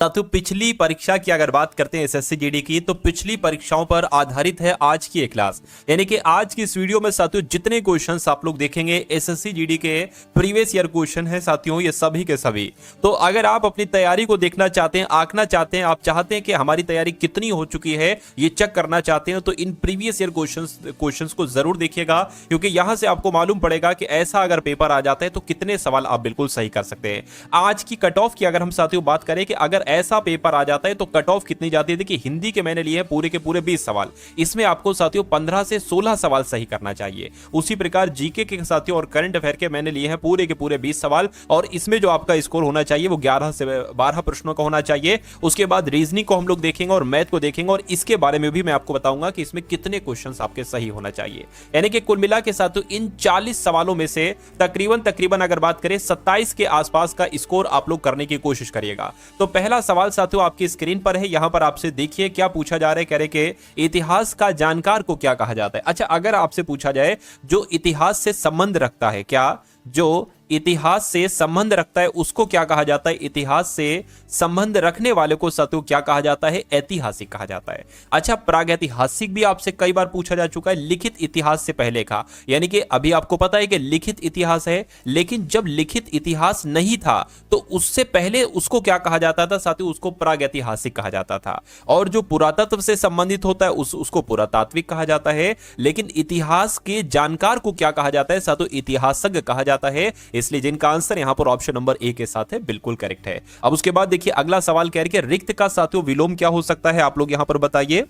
साथियों पिछली परीक्षा की अगर बात करते हैं एसएससी जीडी की, तो पिछली परीक्षाओं पर आधारित है आज की ये क्लास। यानी कि आज की इस वीडियो में साथियों जितने क्वेश्चंस आप लोग देखेंगे एसएससी जीडी के प्रीवियस ईयर क्वेश्चन है साथियों, ये सभी के सभी। तो अगर आप अपनी तैयारी को देखना चाहते हैं, आंकना चाहते हैं, आप चाहते हैं कि हमारी तैयारी कितनी हो चुकी है ये चेक करना चाहते हैं, तो इन प्रीवियस ईयर क्वेश्चंस को जरूर देखिएगा, क्योंकि यहां से आपको मालूम पड़ेगा कि ऐसा अगर पेपर आ जाता है तो कितने सवाल आप बिल्कुल सही कर सकते हैं। आज की कट ऑफ की अगर हम साथियों बात करें कि अगर ऐसा पेपर आ जाता है तो कट ऑफ कितनी जाती है, देखिए हिंदी के मैंने लिए हैं पूरे के पूरे 20 सवाल, इसमें आपको साथियों 15 से 16 सवाल सही करना चाहिए। उसी प्रकार जीके के साथियों और करंट अफेयर के मैंने लिए हैं पूरे के पूरे 20 सवाल, और इसमें जो आपका स्कोर होना चाहिए वो 11 से 12 प्रश्नों का होना चाहिए। उसके बाद रीजनिंग को हम लोग देखेंगे और मैथ को देखेंगे, और इसके बारे में भी मैं आपको बताऊंगा कि इसमें कितने क्वेश्चन आपके सही होना चाहिए। यानी कि कुल मिला के साथियों इन 40 सवालों में से तकरीबन अगर बात करें 27 के आसपास का स्कोर आप लोग करने की कोशिश करिएगा। तो पहला सवाल साथियों आपकी स्क्रीन पर है, यहां पर आपसे देखिए क्या पूछा जा रहा है। कह रहे कि इतिहास का जानकार को क्या कहा जाता है। अच्छा, अगर आपसे पूछा जाए जो इतिहास से संबंध रखता है, क्या जो इतिहास से संबंध रखता है उसको क्या कहा जाता है? इतिहास से संबंध रखने वाले को साथियों क्या कहा जाता है? ऐतिहासिक कहा जाता है। अच्छा, प्रागैतिहासिक भी आपसे कई बार पूछा जा चुका है, लिखित इतिहास से पहले का। यानी कि अभी आपको पता है कि लिखित इतिहास है, लेकिन जब लिखित इतिहास नहीं था तो उससे पहले उसको क्या कहा जाता था साथियों? उसको प्रागैतिहासिक कहा जाता था। और जो पुरातत्व से संबंधित होता है उसको पुरातात्विक कहा जाता है। लेकिन इतिहास के जानकार को क्या कहा जाता है साथियों? इतिहासज्ञ कहा जाता है। इसलिए जिनका आंसर यहां पर ऑप्शन नंबर ए के साथ है बिल्कुल करेक्ट है। अब उसके बाद देखिए अगला सवाल कह रहे कि रिक्त का साथियों विलोम क्या हो सकता है? आप लोग यहां पर बताइए,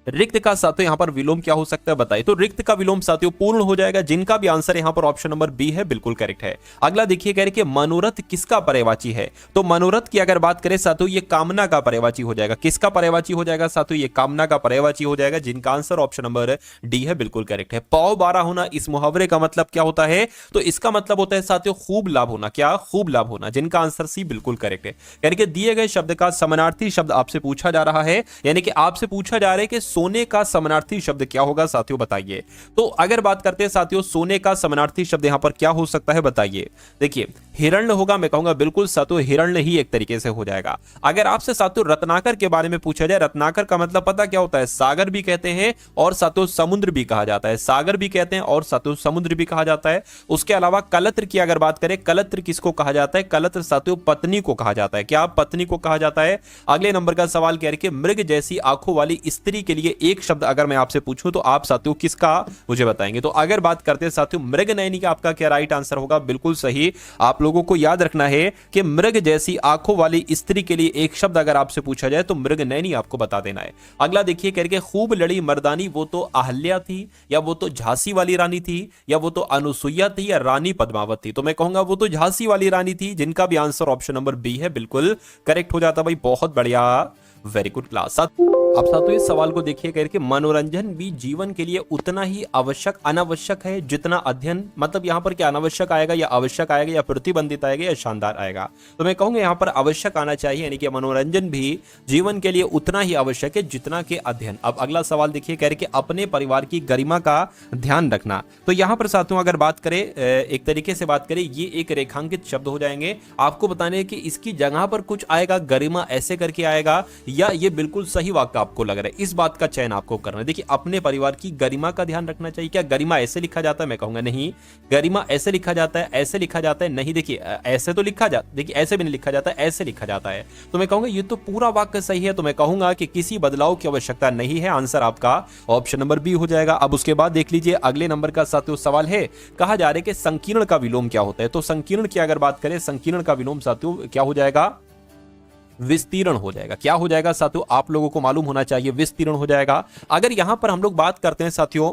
रिक्त का साथियों यहां पर विलोम क्या हो सकता है बताइए। तो रिक्त का विलोम साथियों पूर्ण हो जाएगा। जिनका भी आंसर यहां पर ऑप्शन नंबर बी है बिल्कुल करेक्ट है। अगला देखिए कह रहे कि मनोरथ किसका पर्यायवाची है? तो मनोरथ की अगर बात करें साथियों ये कामना का पर्यायवाची हो जाएगा। किसका पर्यायवाची हो जाएगा साथियों? ये कामना का पर्यायवाची हो जाएगा। जिनका आंसर ऑप्शन नंबर डी है बिल्कुल करेक्ट है। पौ 12 होना, इस मुहावरे का मतलब क्या होता है? तो इसका मतलब होता है साथियों खूब लाभ होना। क्या? खूब लाभ होना। जिनका आंसर सी बिल्कुल करेक्ट है। यानी कि दिए गए शब्द का समानार्थी शब्द आपसे पूछा जा रहा है, यानी कि आपसे पूछा जा रहा है कि सोने का समानार्थी शब्द क्या होगा साथियों बताइए। तो अगर बात करते हैं साथियों सोने का समानार्थी शब्द यहां पर क्या हो सकता है बताइए। देखिए हिरण्य होगा, मैं कहूंगा बिल्कुल साथियों हिरण्य ही एक तरीके से हो जाएगा। अगर आपसे साथियों रत्नाकर के बारे में पूछा जाए, रत्नाकर का मतलब पता क्या होता है? सागर भी कहते हैं और साथियों समुद्र भी कहा जाता है। सागर भी कहते हैं और साथियों समुद्र भी कहा जाता है। उसके अलावा कलत्र की अगर बात करें, कलत्र किसको कहा जाता है? कलत्र साथियों पत्नी को कहा जाता है। क्या? पत्नी को कहा जाता है। अगले नंबर का सवाल कह रहे कि मृग जैसी आंखों वाली स्त्री के लिए एक शब्द अगर मैं आपसे पूछूं तो आप साथियों किसका मुझे बताएंगे। तो अगर बात करते हैं साथियों मृगनयनी का आपका क्या राइट आंसर होगा? बिल्कुल सही। आप लोगों को याद रखना है कि मृग जैसी आंखों वाली स्त्री के लिए एक शब्द अगर आपसे पूछा जाए तो मृगनयनी आपको बता देना है। अगला देखिए कह रहे खूब लड़ी मर्दानी, वो तो अहल्या थी या वो तो झांसी वाली रानी थी या वो तो अनुसुईया थी या रानी पद्मावत थी? तो मैं कहूंगा वो तो झांसी वाली रानी थी। जिनका भी आंसर ऑप्शन नंबर बी है बिल्कुल करेक्ट हो जाता। भाई बहुत बढ़िया, वेरी गुड क्लास। अब साथियों इस सवाल को देखिए कह रहे कि मनोरंजन भी जीवन के लिए उतना ही आवश्यक अनावश्यक है जितना अध्ययन। मतलब यहां पर क्या अनावश्यक आएगा या आवश्यक आएगा या प्रतिबंधित आएगा या शानदार आएगा? तो मैं कहूंगा यहां पर आवश्यक आना चाहिए, यानी कि मनोरंजन भी जीवन के लिए उतना ही आवश्यक है जितना के अध्ययन। अब अगला सवाल देखिए कह रहे कि अपने परिवार की गरिमा का ध्यान रखना। तो यहां पर साथियों अगर बात करें एक तरीके से बात करें, ये एक रेखांकित शब्द हो जाएंगे। आपको बताने कि इसकी जगह पर कुछ आएगा, गरिमा ऐसे करके आएगा, या ये बिल्कुल सही वाक्य आपको लग रहा है, इस बात का चयन आपको करना है। देखिए अपने परिवार की गरिमा का ध्यान रखना चाहिए। क्या गरिमा ऐसे लिखा जाता है? मैं कहूंगा नहीं। गरिमा ऐसे लिखा जाता है, ऐसे लिखा जाता है? नहीं। देखिए ऐसे तो लिखा जाता, देखिए ऐसे भी नहीं लिखा जाता, ऐसे लिखा जाता है। तो मैं कहूंगा ये तो पूरा वाक्य सही है। तो मैं कहूंगा कि किसी बदलाव की आवश्यकता नहीं है। आंसर आपका ऑप्शन नंबर बी हो जाएगा। अब उसके बाद देख लीजिए अगले नंबर का साथियों सवाल है, कहा जा रहा है कि संकीर्ण का विलोम क्या होता है? तो संकीर्ण की अगर बात करें, संकीर्ण का विलोम साथियों क्या हो जाएगा? विस्तीर्ण हो जाएगा। क्या हो जाएगा साथियों? आप लोगों को मालूम होना चाहिए, विस्तीर्ण हो जाएगा। अगर यहां पर हम लोग बात करते हैं साथियों,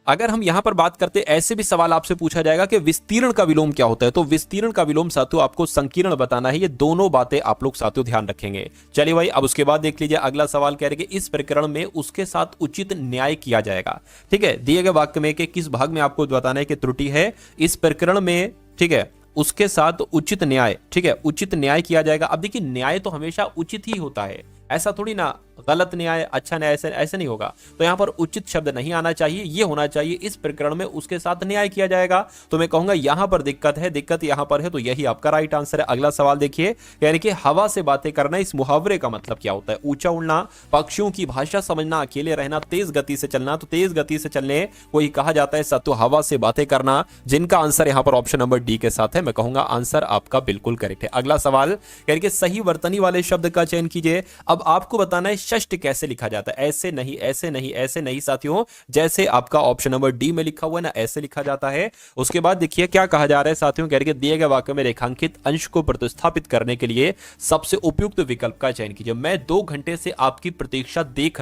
अगर हम यहां पर बात करते हैं, ऐसे भी सवाल आपसे पूछा जाएगा कि विस्तीर्ण का विलोम क्या होता है? तो विस्तीर्ण का विलोम साथियों आपको संकीर्ण बताना है। ये दोनों बातें आप लोग साथियों ध्यान रखेंगे। चलिए भाई अब उसके बाद देख लीजिए अगला सवाल कह रहे कि इस प्रकरण में उसके साथ उचित न्याय किया जाएगा। ठीक है, दिए गए वाक्य में कि किस भाग में आपको बताना है कि त्रुटि है इस प्रकरण में। ठीक है, उसके साथ उचित न्याय, ठीक है, उचित न्याय किया जाएगा। अब देखिए न्याय तो हमेशा उचित ही होता है, ऐसा थोड़ी ना गलत न्याय, अच्छा न्याय, ऐसे ऐसे नहीं होगा। तो यहाँ पर उचित शब्द नहीं आना चाहिए, ये होना चाहिए इस प्रकरण में उसके साथ न्याय किया जाएगा। तो मैं कहूंगा यहाँ पर दिक्कत है, दिक्कत यहाँ पर है, तो यही आपका राइट आंसर है। अगला सवाल देखिए, यानी कि हवा से बातें करना, इस मुहावरे का मतलब क्या होता है? ऊंचा उड़ना, पक्षियों की भाषा समझना, अकेले रहना, तेज गति से चलना। तो तेज गति से चलने को ही कहा जाता है साथियों हवा से बातें करना, जिनका आंसर यहाँ पर ऑप्शन नंबर डी के साथ है। मैं कहूंगा आंसर आपका बिल्कुल करेक्ट है। अगला सवाल, यानी कि सही वर्तनी वाले शब्द का चयन कीजिए। अब आपको बताना है षष्ठ कैसे लिखा जाता है। ऐसे नहीं, ऐसे नहीं, ऐसे नहीं साथियों, जैसे आपका ऑप्शन नंबर डी में लिखा हुआ है ना, ऐसे लिखा जाता है। उसके बाद देखिए क्या कहा जा रहा है साथियों, कह रहे दिए गए वाक्य में रेखांकित अंश को प्रतिस्थापित करने के लिए सबसे उपयुक्त विकल्प का चयन कीजिए। मैं 2 घंटे से आपकी प्रतीक्षा देख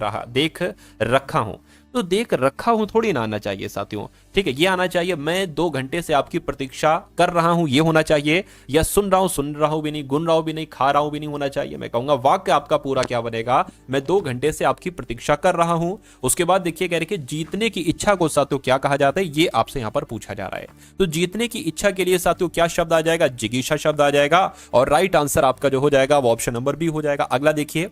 रखा हूं। तो देख रखा हूं थोड़ी ना आना चाहिए साथियों, ठीक है, ये आना चाहिए मैं 2 घंटे से आपकी प्रतीक्षा कर रहा हूं, ये होना चाहिए। या सुन रहा हूं भी नहीं, गुन रहा हूं भी नहीं, खा रहा हूं भी नहीं होना चाहिए। मैं कहूंगा वाक्य आपका पूरा क्या बनेगा, मैं 2 घंटे से आपकी प्रतीक्षा कर रहा हूं। उसके बाद देखिए कह रहे कि जीतने की इच्छा को साथियों क्या कहा जाता है, ये आपसे यहां पर पूछा जा रहा है। तो जीतने की इच्छा के लिए साथियों क्या शब्द आ जाएगा, जिगीषा शब्द आ जाएगा। और राइट आंसर आपका जो हो जाएगा वो ऑप्शन नंबर बी हो जाएगा। अगला देखिए,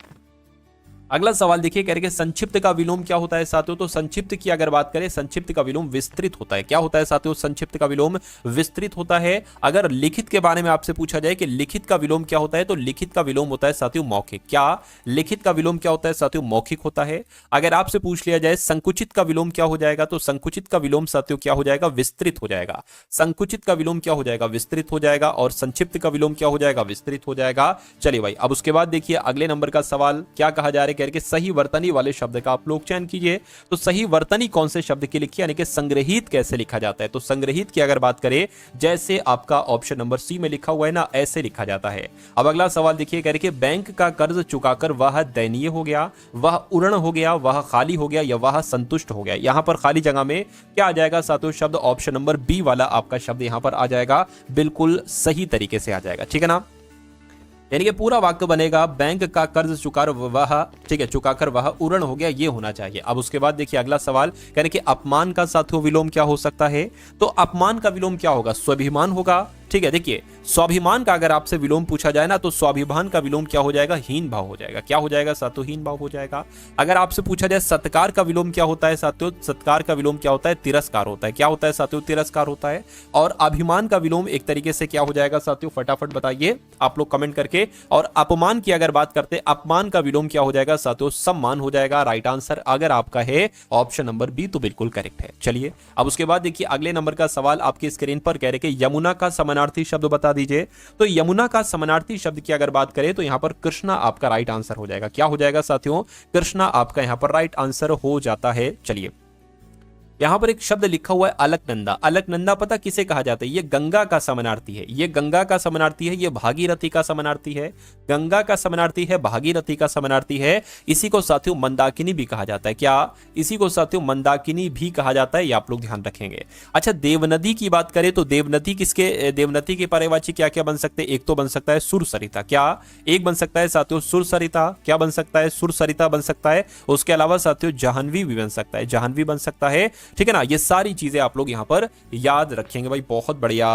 अगला सवाल देखिए, कह रहे कि संक्षिप्त का विलोम क्या होता है साथियों। तो संक्षिप्त की अगर बात करें, संक्षिप्त का विलोम विस्तृत होता है। क्या होता है साथियों, संक्षिप्त का विलोम विस्तृत होता है। अगर लिखित के बारे में आपसे पूछा जाए कि लिखित का विलोम क्या होता है, तो लिखित का विलोम होता है साथियों मौखिक। क्या लिखित का विलोम क्या होता है साथियों, मौखिक होता है। अगर आपसे पूछ लिया जाए संकुचित का विलोम क्या हो जाएगा, तो संकुचित का विलोम साथियों क्या हो जाएगा, विस्तृत हो जाएगा। संकुचित का विलोम क्या हो जाएगा, विस्तृत हो जाएगा। और संक्षिप्त का विलोम क्या हो जाएगा, विस्तृत हो जाएगा। चलिए भाई, अब उसके बाद देखिए अगले नंबर का सवाल क्या कहा जा रहा है, कह रहे कि सही वर्तनी वाले शब्द का आप लोग चयन कीजिए। तो सही वर्तनी कौन से शब्द की लिखी, यानी कि संग्रहित कैसे लिखा जाता है। तो संग्रहित की अगर बात करें, जैसे आपका ऑप्शन नंबर सी में लिखा हुआ है ना, ऐसे लिखा जाता है। अब अगला सवाल देखिए, कह रहे कि बैंक का कर्ज चुकाकर वह दयनीय हो गया, वह उर्ण हो गया, वह खाली हो गया, या वह संतुष्ट हो गया। यहां पर खाली जगह में क्या आ जाएगा साथियों, शब्द ऑप्शन नंबर बी वाला आपका शब्द यहां पर आ जाएगा, बिल्कुल सही तरीके से आ जाएगा, ठीक है ना। यानी कि पूरा वाक्य बनेगा बैंक का कर्ज चुकार वह, ठीक है, चुकाकर वह उर्ण हो गया, ये होना चाहिए। अब उसके बाद देखिए अगला सवाल, यानी कि अपमान का साथियों विलोम क्या हो सकता है। तो अपमान का विलोम क्या होगा, स्वाभिमान होगा, ठीक है। देखिए स्वाभिमान का अगर आपसे विलोम पूछा जाए ना, तो स्वाभिमान का विलोम क्या हो जाएगा, हीन भाव हो जाएगा। क्या हो जाएगा साथियों, हीन भाव हो जाएगा। अगर आपसे पूछा जाए सत्कार का विलोम क्या होता है साथियों, सत्कार का विलोम क्या होता है, तिरस्कार होता है। क्या होता है साथियों, तिरस्कार होता है। और अभिमान का विलोम एक तरीके से क्या हो जाएगा साथियों, फटाफट बताइए आप लोग कमेंट करके। और अपमान की अगर बात करते हैं, अपमान का विलोम क्या हो जाएगा साथियों, सम्मान हो जाएगा। राइट आंसर अगर आपका है ऑप्शन नंबर बी, तो बिल्कुल करेक्ट है। चलिए अब उसके बाद देखिए अगले नंबर का सवाल आपकी स्क्रीन पर, कह रहे कि यमुना का समानार्थी शब्द बता दीजिए। तो यमुना का समानार्थी शब्द की अगर बात करें, तो यहां पर कृष्णा आपका राइट आंसर हो जाएगा। क्या हो जाएगा साथियों, कृष्णा आपका यहां पर राइट आंसर हो जाता है। चलिए यहां पर एक शब्द लिखा हुआ है अलकनंदा। अलकनंदा पता किसे कहा जाता है, ये गंगा का समानार्थी है। ये गंगा का समानार्थी है, ये भागीरथी का समानार्थी है। गंगा का समानार्थी है, भागीरथी का समानार्थी है। इसी को साथियों मंदाकिनी भी कहा जाता है। क्या, इसी को साथियों मंदाकिनी भी कहा जाता है, ये आप लोग ध्यान रखेंगे। अच्छा देवनदी की बात करें, तो देवनदी किसके, देवनदी के पर्यायवाची क्या क्या बन सकते हैं। एक तो बन सकता है सुरसरिता। क्या, एक बन सकता है साथियों सुरसरिता। क्या बन सकता है, सुरसरिता बन सकता है। उसके अलावा साथियों जाह्नवी भी बन सकता है, जाह्नवी बन सकता है, ठीक है ना। ये सारी चीजें आप लोग यहां पर याद रखेंगे भाई, बहुत बढ़िया,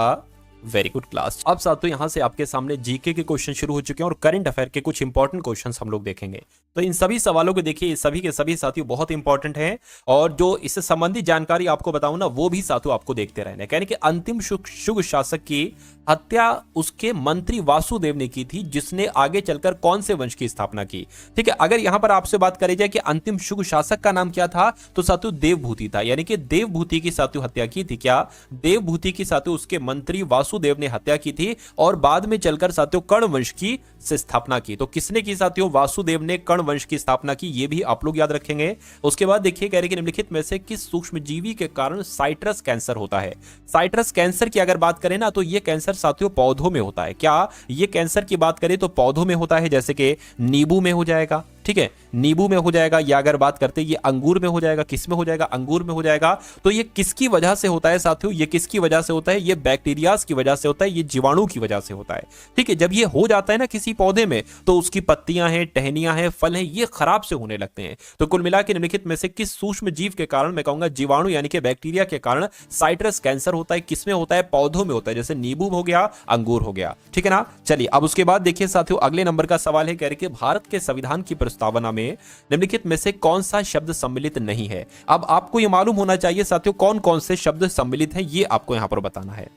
वेरी गुड क्लास। अब साथियों यहां से आपके सामने जीके के क्वेश्चन शुरू हो चुके हैं और करंट अफेयर के कुछ इंपॉर्टेंट क्वेश्चंस हम लोग देखेंगे। तो इन सभी सवालों को देखिए, सभी के सभी साथियों बहुत इंपॉर्टेंट हैं। और जो इससे संबंधित जानकारी आपको बताऊं ना, वो भी साथियों आपको देखते रहना है। यानी कि अंतिम शुग शासक की हत्या उसके मंत्री वासुदेव ने की थी, जिसने आगे चलकर कौन से वंश की स्थापना की। ठीक है, अगर यहां पर आपसे बात करी जाए कि अंतिम शुग शासक का नाम क्या था, तो साथियों देवभूति था। यानी कि देवभूति की साथियों हत्या की थी। क्या, देवभूति की साथियों उसके मंत्री वासुदेव ने हत्या की थी और बाद में चलकर साथियों कर्ण वंश की स्थापना की। तो किसने की साथियों, वासुदेव ने कर्ण वंश की स्थापना की, ये भी आप लोग याद रखेंगे। उसके बाद देखिए कह रहे कि निम्नलिखित में से किस सूक्ष्म जीवी के कारण साइट्रस कैंसर होता है। साइट्रस कैंसर की अगर बात करें ना, तो ये कैंसर साथियों पौधों में होता है। क्या, ये कैंसर की बात करें तो पौधों में होता है, जैसे कि नींबू में हो जाएगा, ठीक है, नींबू में हो जाएगा। या अगर बात करते हैं ये अंगूर में हो जाएगा, किस में हो जाएगा, अंगूर में हो जाएगा। तो ये किसकी वजह से होता है साथियों, ये किसकी वजह से होता है, ये बैक्टीरियाज की वजह से होता है, ये जीवाणु की वजह से होता है। ठीक है, जब ये हो जाता है ना किसी पौधे में, तो उसकी पत्तियां हैं, टहनियां हैं, फल हैं, ये खराब से होने लगते हैं। तो कुल मिला के निम्नलिखित में से किस सूक्ष्म जीव के कारण, मैं कहूंगा जीवाणु यानी कि बैक्टीरिया के कारण साइट्रस कैंसर होता है। किसमें होता है, पौधों में होता है, जैसे नींबू हो गया, अंगूर हो गया, ठीक है ना। चलिए अब उसके बाद देखिए साथियों अगले नंबर का सवाल है, कह रहे कि भारत के संविधान की प्रस्तावना में निम्नलिखित में से कौन सा शब्द सम्मिलित नहीं है। अब आपको यह मालूम होना चाहिए साथियों कौन कौन से शब्द सम्मिलित हैं, ये आपको यहां पर बताना है।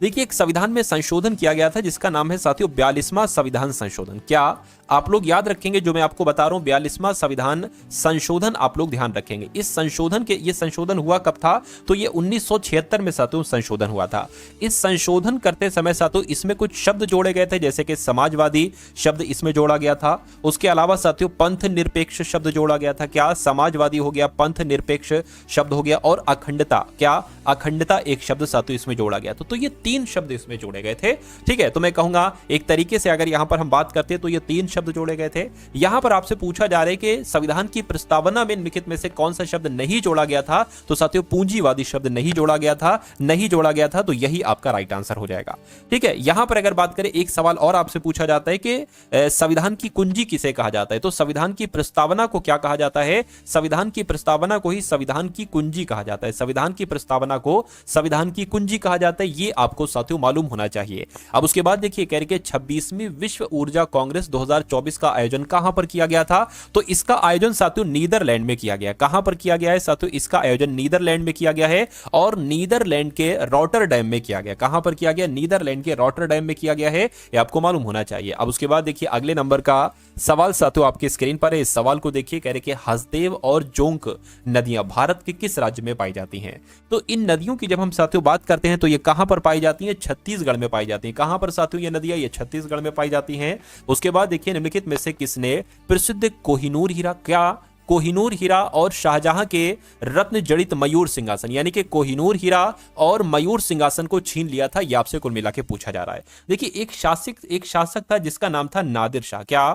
देखिए, एक संविधान में संशोधन किया गया था जिसका नाम है साथियों 42वां संविधान संशोधन। क्या आप लोग याद रखेंगे जो मैं आपको बता रहा हूं, 42वां संविधान संशोधन आप लोग ध्यान रखेंगे। इस संशोधन के ये संशोधन हुआ कब था, तो ये 1976 में साथियों संशोधन हुआ था। इस संशोधन करते समय साथियों इसमें कुछ शब्द जोड़े गए थे, जैसे कि समाजवादी शब्द इसमें जोड़ा गया था। उसके अलावा साथियों पंथ निरपेक्ष शब्द जोड़ा गया था। क्या समाजवादी हो गया, पंथ निरपेक्ष शब्द हो गया, और अखंडता, क्या अखंडता एक शब्द साथियों इसमें जोड़ा गया था। तो ये 3 शब्द इसमें जोड़े गए थे। ठीक है, तो मैं कहूंगा एक तरीके से अगर यहां पर हम बात करते हैं तो ये 3 शब्द जोड़े गए थे। यहां पर आपसे पूछा जा रहा है कि संविधान की प्रस्तावना में निम्नलिखित में से कौन सा शब्द नहीं जोड़ा गया था, तो साथियों पूंजीवादी शब्द नहीं जोड़ा गया था, नहीं जोड़ा गया था, तो यही आपका राइट आंसर हो जाएगा। ठीक है, यहां पर अगर बात करें एक सवाल और आपसे पूछा जाता है कि संविधान की कुंजी किसे कहा जाता है, तो संविधान की प्रस्तावना को क्या कहा जाता है, संविधान की प्रस्तावना को ही संविधान की कुंजी कहा जाता है। संविधान की प्रस्तावना को संविधान की कुंजी कहा जाता है, ये आपको साथियों मालूम होना चाहिए। अब उसके बाद देखिए कह रहे कि 26वीं विश्व ऊर्जा कांग्रेस 2024 का आयोजन कहां पर किया गया था, तो इसका आयोजन साथियों नीदरलैंड में किया गया। कहां पर किया गया है साथियों, इसका आयोजन नीदरलैंड में किया गया है और नीदरलैंड के रॉटरडैम में किया गया। कहां पर किया गया, नीदरलैंड के रॉटरडैम में किया गया है, ये आपको मालूम होना चाहिए। अब उसके बाद देखिए अगले नंबर का सवाल साथियों आपकी स्क्रीन पर है। इस सवाल को देखिए, कह रहे कि हसदेव और जोंक नदियां भारत के किस राज्य में पाई जाती हैं। तो इन नदियों की जब हम साथियों बात करते हैं तो ये कहां पर पाई जाती हैं, छत्तीसगढ़ में पाई जाती हैं। कहां पर साथियों ये नदियां, ये छत्तीसगढ़ में पाई जाती हैं। उसके बाद देखिए निम्नलिखित में से किसने प्रसिद्ध कोहिनूर हीरा, क्या कोहिनूर हीरा और शाहजहां के रत्न जड़ित मयूर सिंहासन, यानी कि कोहिनूर हीरा और मयूर सिंहासन को छीन लिया था, यह आपसे कुल मिला के पूछा जा रहा है। देखिए एक शासक था जिसका नाम था नादिर शाह। क्या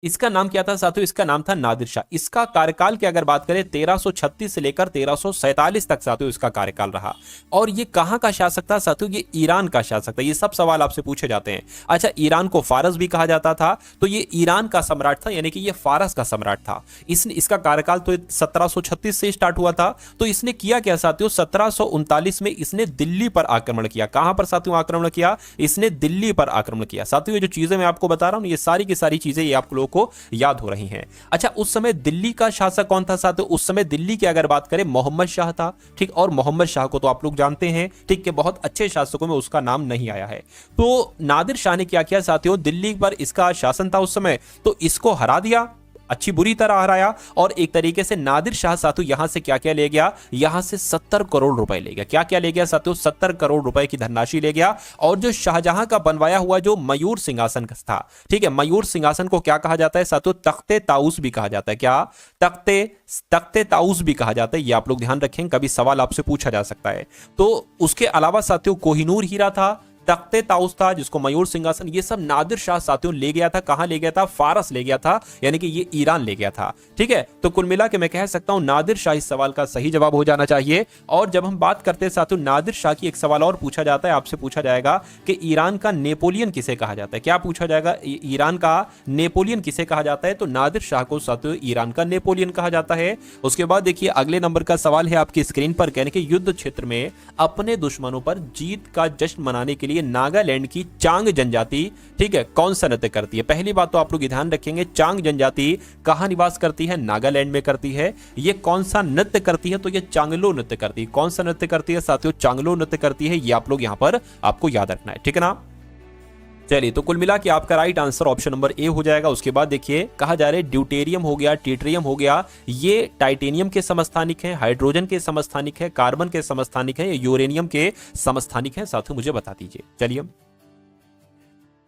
इसका नाम क्या था साथियों, इसका नाम था नादिर शाह। इसका कार्यकाल की अगर बात करें 1336 से लेकर 1347 तक साथियों इसका कार्यकाल रहा। और ये कहां का शासक था साथियों, ये ईरान का शासक था। ये सब सवाल आपसे पूछे जाते हैं। अच्छा, ईरान को फारस भी कहा जाता था, तो ये ईरान का सम्राट था, यानी कि ये फारस का सम्राट था। इसका कार्यकाल तो 1736 से स्टार्ट हुआ था। तो इसने किया क्या साथियों, 1739 में इसने दिल्ली पर आक्रमण किया। कहां पर साथियों आक्रमण किया, इसने दिल्ली पर आक्रमण किया। साथियों ये जो चीजें मैं आपको बता रहा हूं, ये सारी की सारी चीजें ये आप लोगों को याद हो रही हैं। अच्छा, उस समय दिल्ली का शासक कौन था साथियों, उस समय दिल्ली की अगर बात करें मोहम्मद शाह था। ठीक, और मोहम्मद शाह को तो आप लोग जानते हैं, ठीक, कि बहुत अच्छे शासकों में उसका नाम नहीं आया है। तो नादिर शाह ने क्या किया साथियों, दिल्ली पर इसका शासन था उस समय, तो इसको हरा दिया, अच्छी बुरी तरह हराया। और एक तरीके से नादिर शाह साथियों यहां से क्या क्या ले गया, यहां से 70 करोड़ रुपए ले गया। क्या क्या ले गया साथियों, 70 करोड़ रुपए की धनराशि ले गया। और जो शाहजहां का बनवाया हुआ जो मयूर सिंहासन था, ठीक है, मयूर सिंहासन को क्या कहा जाता है साथियों, तख्ते ताउस भी कहा जाता है। क्या तख्ते ताउस भी कहा जाता है, ये आप लोग ध्यान रखें, कभी सवाल आपसे पूछा जा सकता है। तो उसके अलावा साथियों कोहिनूर हीरा था, तख्ते ताउस था, जिसको मयूर सिंहासन, ये सब नादिर शाह साथियों ले गया था। कहां ले गया था, फारस ले गया था, यानी कि ये ईरान ले गया था। ठीक है, तो कुल मिला के मैं कह सकता हूं नादिर शाह इस सवाल का सही जवाब हो जाना चाहिए। और जब हम बात करते हैं साथियों नादिर शाह की, एक सवाल और पूछा जाता है, आपसे पूछा जाएगा कि ईरान का नेपोलियन किसे कहा जाता है। क्या पूछा जाएगा, ईरान का नेपोलियन किसे कहा जाता है, तो नादिर शाह को साथियों ईरान का नेपोलियन कहा जाता है। उसके बाद देखिए अगले नंबर का सवाल है आपकी स्क्रीन पर, कहने के युद्ध क्षेत्र में अपने दुश्मनों पर जीत का जश्न मनाने के लिए नागालैंड की चांग जनजाति, ठीक है, कौन सा नृत्य करती है। पहली बात तो आप लोग ध्यान रखेंगे, चांग जनजाति कहां निवास करती है, नागालैंड में करती है। ये कौन सा नृत्य करती है, तो ये चांगलो नृत्य करती है। कौन सा नृत्य करती है साथियों, चांगलो नृत्य करती है। ये आप लोग यहां पर आपको याद रखना है, ठीक है ना। चलिए, तो कुल मिला के आपका right answer option number A हो जाएगा। उसके बाद देखिए कहा जा रहा है ड्यूटेरियम हो गया, ट्रिटियम हो गया, ये टाइटेनियम के समस्थानिक हैं, हाइड्रोजन के समस्थानिक हैं, कार्बन के समस्थानिक हैं, यूरेनियम के समस्थानिक हैं, साथियों मुझे बता दीजिए। चलिए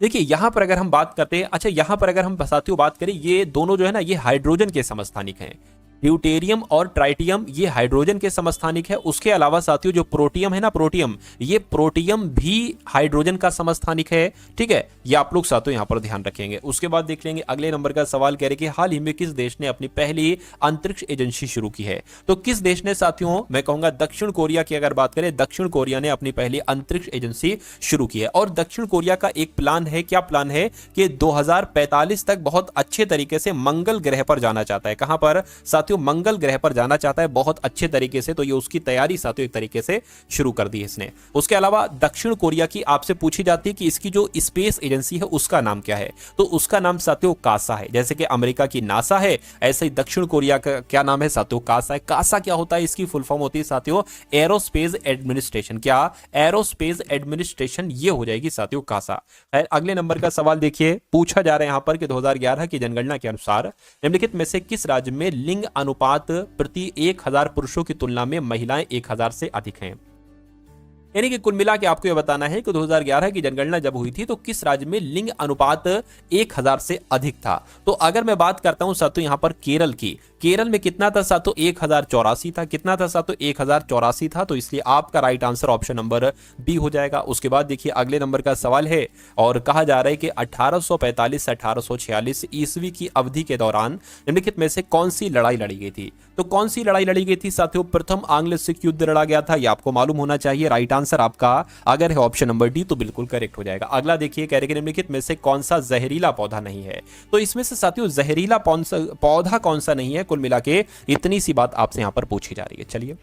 देखिए यहां पर अगर हम बात करते हैं, अच्छा यहां पर अगर हम साथियों बात करें, ये दोनों जो है ना ये हाइड्रोजन के समस्थानिक हैं। ड्यूटेरियम और ट्राइटियम ये हाइड्रोजन के समस्थानिक है। उसके अलावा साथियों जो प्रोटियम है ना, प्रोटियम, ये प्रोटियम भी हाइड्रोजन का समस्थानिक है। ठीक है, ये आप लोग साथियों यहां पर ध्यान रखेंगे। उसके बाद देख लेंगे अगले नंबर का सवाल, कह रहे कि हाल ही में किस देश ने अपनी पहली अंतरिक्ष एजेंसी शुरू की है। तो किस देश ने साथियों, मैं कहूंगा दक्षिण कोरिया की अगर बात करें, दक्षिण कोरिया ने अपनी पहली अंतरिक्ष एजेंसी शुरू की है। और दक्षिण कोरिया का एक प्लान है, क्या प्लान है, कि 2045 तक बहुत अच्छे तरीके से मंगल ग्रह पर जाना चाहता है। कहां पर साथियों, साथियों मंगल ग्रह पर जाना चाहता है बहुत अच्छे तरीके से, तो ये उसकी तैयारी साथियों एक तरीके से शुरू कर दी है इसने। उसके अलावा दक्षिण कोरिया की आपसे पूछी जाती है कि इसकी जो स्पेस एजेंसी है उसका नाम क्या है, तो उसका नाम साथियों कासा है। जैसे कि अमेरिका की नासा है, ऐसे ही दक्षिण कोरिया का क्या नाम है साथियों, कासा है। कासा क्या होता है, इसकी फुल फॉर्म होती है साथियों एरोस्पेस एडमिनिस्ट्रेशन। क्या, एरोस्पेस एडमिनिस्ट्रेशन, ये हो जाएगी साथियों कासा। अगले नंबर का सवाल देखिए, पूछा जा रहा है यहां पर कि 2011 की जनगणना के अनुसार निम्नलिखित में से किस राज्य में लिंग अनुपात प्रति 1000 पुरुषों की तुलना में महिलाएं 1000 से अधिक हैं। यानी कि कुल मिला के आपको यह बताना है कि 2011 की जनगणना जब हुई थी तो किस राज्य में लिंग अनुपात 1000 से अधिक था। तो अगर मैं बात करता हूं साथियों यहां पर केरल की, केरल में कितना था साथियों, 1084 था। कितना था साथियों, 1084 था। तो इसलिए आपका right answer option number B हो जाएगा। उसके बाद देखिए अगले नंबर का सवाल है और कहा जा रहा है कि 1845 से 1846 ईस्वी की अवधि के दौरान निम्नलिखित में से कौन सी लड़ाई लड़ी गई थी। तो कौन सी लड़ाई लड़ी गई थी साथियों, प्रथम आंग्ल सिख युद्ध लड़ा गया था, ये आपको मालूम होना चाहिए। राइट आंसर आपका अगर है ऑप्शन नंबर डी तो बिल्कुल करेक्ट हो जाएगा। अगला देखिए, कह रहे कि निम्नलिखित में से कौन सा जहरीला पौधा नहीं है। तो इसमें से साथियों जहरीला पौधा कौन सा नहीं है, कुल मिला के इतनी सी बात आपसे यहां पर पूछी जा रही है। चलिए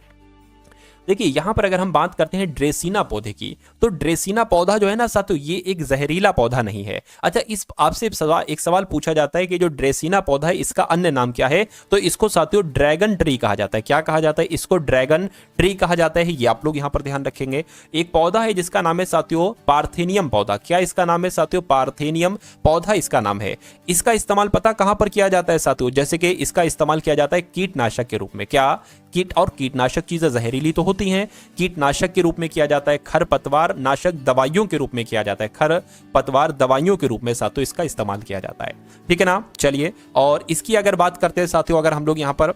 देखिए यहां पर अगर हम बात करते हैं ड्रेसिना पौधे की, तो ड्रेसिना पौधा जो है ना साथियों ये एक जहरीला पौधा नहीं है। अच्छा, इस आपसे एक सवाल पूछा जाता है कि जो ड्रेसिना पौधा है इसका अन्य नाम क्या है, तो इसको साथियों ड्रैगन ट्री कहा जाता है। क्या कहा जाता है, इसको ड्रैगन ट्री कहा जाता है। ये आप लोग यहां पर ध्यान रखेंगे। एक पौधा है जिसका नाम है साथियों पार्थेनियम पौधा। क्या इसका नाम है साथियों, पार्थेनियम पौधा इसका नाम है। इसका इस्तेमाल पता कहां पर किया जाता है साथियों, जैसे कि इसका इस्तेमाल किया जाता है कीटनाशक के रूप में। क्या, कीट और कीटनाशक चीजें जहरीली तो होती हैं, कीटनाशक के रूप में किया जाता है, खरपतवार नाशक दवाइयों के रूप में किया जाता है, खरपतवार दवाइयों के रूप में साथियों इसका इस्तेमाल किया जाता है। ठीक है ना। चलिए, और इसकी अगर बात करते हैं साथियों, अगर हम लोग यहां पर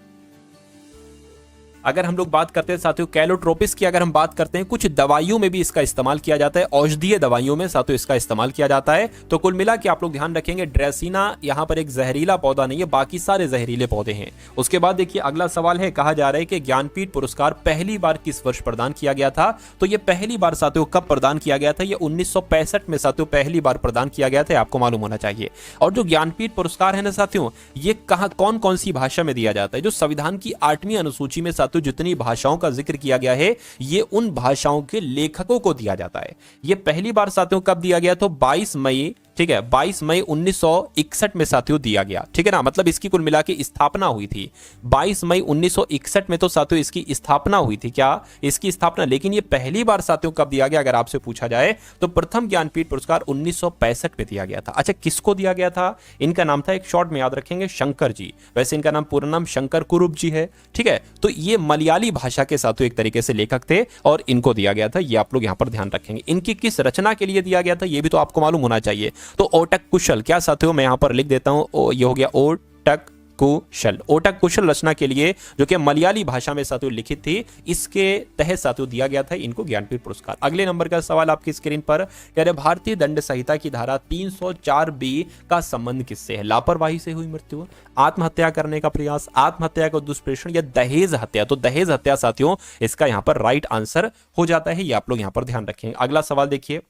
बात करते हैं साथियों कैलोट्रोपिस की, अगर हम बात करते हैं कुछ दवाइयों में भी इसका इस्तेमाल किया जाता है, औषधीय दवाइयों में साथियों इसका इस्तेमाल किया जाता है। तो कुल मिला के आप लोग ध्यान रखेंगे ड्रेसिना यहां पर एक जहरीला पौधा नहीं है, बाकी सारे जहरीले पौधे हैं। उसके बाद देखिए अगला सवाल है, कहा जा रहा है कि ज्ञानपीठ पुरस्कार पहली बार किस वर्ष प्रदान किया गया था। तो ये पहली बार साथियों कब प्रदान किया गया था, ये 1965 में साथियों पहली बार प्रदान किया गया था, आपको मालूम होना चाहिए। और जो ज्ञानपीठ पुरस्कार है ना साथियों, ये कहां कौन कौन सी भाषा में दिया जाता है, जो संविधान की 8वीं अनुसूची में साथियों जितनी भाषाओं का जिक्र किया गया है ये उन भाषाओं के लेखकों को दिया जाता है। ये पहली बार साथियों कब दिया गया, तो 22 मई, ठीक है, 22 मई 1961 में साथियों दिया गया। ठीक है ना, मतलब इसकी कुल मिला के स्थापना हुई थी 22 मई 1961 में, तो साथियों इसकी स्थापना हुई थी। क्या, इसकी स्थापना। लेकिन ये पहली बार साथियों कब दिया गया अगर आपसे पूछा जाए, तो प्रथम ज्ञानपीठ पुरस्कार 1965 में दिया गया था। अच्छा, किसको दिया गया था, इनका नाम था, एक शॉर्ट में याद रखेंगे, शंकर जी। वैसे इनका नाम पूरा नाम शंकर कुरुप जी है। ठीक है, तो ये मलयाली भाषा के साथियों एक तरीके से लेखक थे और इनको दिया गया था। ये आप लोग यहां पर ध्यान रखेंगे। इनकी किस रचना के लिए दिया गया था ये भी तो आपको मालूम होना चाहिए। तो ओटक कुशल, क्या साथियों मैं यहां पर लिख देता हूं, ये हो गया ओटक कुशल। ओटक कुशल रचना के लिए जो कि मलयाली भाषा में साथियों लिखित थी, इसके तहत साथियों दिया गया था इनको ज्ञानपीठ पुरस्कार। अगले नंबर का सवाल आपकी स्क्रीन पर, कह रहे भारतीय दंड संहिता की धारा 304 का संबंध किससे है। लापरवाही से हुई मृत्यु, आत्महत्या करने का प्रयास, आत्महत्या का दुष्प्रेषण या दहेज हत्या। तो दहेज हत्या साथियों इसका यहां पर राइट आंसर हो जाता है। ये आप लोग यहां पर ध्यान रखेंगे। अगला सवाल देखिए,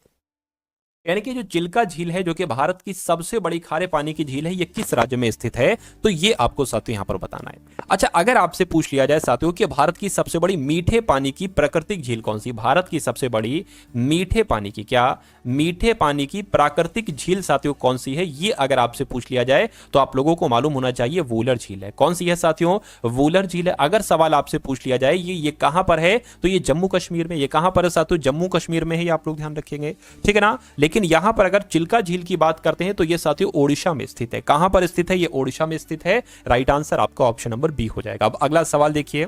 यानी कि जो चिल्का झील है जो कि भारत की सबसे बड़ी खारे पानी की झील है, ये किस राज्य में स्थित है, तो ये आपको साथियों यहां पर बताना है। अच्छा, अगर आपसे पूछ लिया जाए साथियों कि भारत की सबसे बड़ी मीठे पानी की प्राकृतिक झील कौन सी, भारत की सबसे बड़ी मीठे पानी की, क्या मीठे पानी की प्राकृतिक झील साथियों कौन सी है, ये अगर आपसे पूछ लिया जाए तो आप लोगों को मालूम होना चाहिए वूलर झील है। कौन सी है साथियों, वूलर झील है। अगर सवाल आपसे पूछ लिया जाए ये कहां पर है, तो ये जम्मू कश्मीर में। ये कहां पर है साथियों, जम्मू कश्मीर में है, ये आप लोग ध्यान रखेंगे। ठीक है ना। लेकिन यहां पर अगर चिल्का झील की बात करते हैं तो यह साथियों ओडिशा में स्थित है। कहां पर स्थित है, यह ओडिशा में स्थित है। राइट आंसर आपका ऑप्शन नंबर बी हो जाएगा। अब अगला सवाल देखिए,